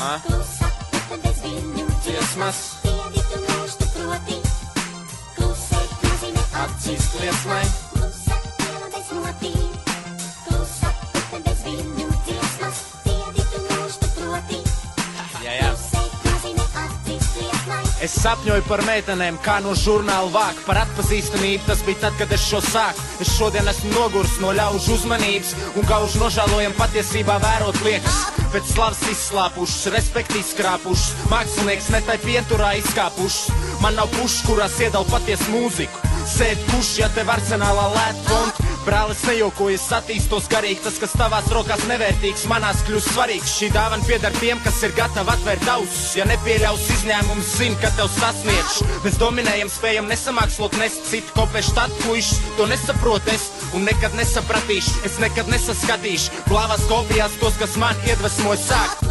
Klusa pupe bez viņu dziesmas, piedi tu mūž tu proti. Klusēt nozīmē acīs liesmai. Klusa iela bez notīm. Klusa pupe bez viņu dziesmas, piedi tu mūž tu proti. Klusēt nozīmē acīs liesmai. Es sapņoju par meitenēm, kā no žurnāla vāk. Par atpazīstamību tas bija tad, kad es šo sāku. Es šodien esmu nogurs no ļaužu uzmanības un gaužu nožēlojam patiesībā vērot liekas. Pēc slavas izslāpušas, respekti izkrāpušas, mākslinieks netai pieturā izkāpušas. Man nav pušs, kurās iedala paties mūziku. Sēd pušs, ja tev arsenālā lēt fonti. Brālis nejokojas, attīstos garīgi. Tas, kas tavās rokās nevērtīgs, manās kļūst svarīgs. Šī dāvana pieder tiem, kas ir gatavi atvērt ausis. Ja nepieļaus izņēmumus, zini, ka tev sasniegšu. Mēs dominējam, spējam nesamākslot, nest citu kopēšu tad puišus. To nesaprot es un nekad nesapratīšu. Es nekad nesaskatīšu glāvās kopijās tos, kas man iedvesmoja sākt.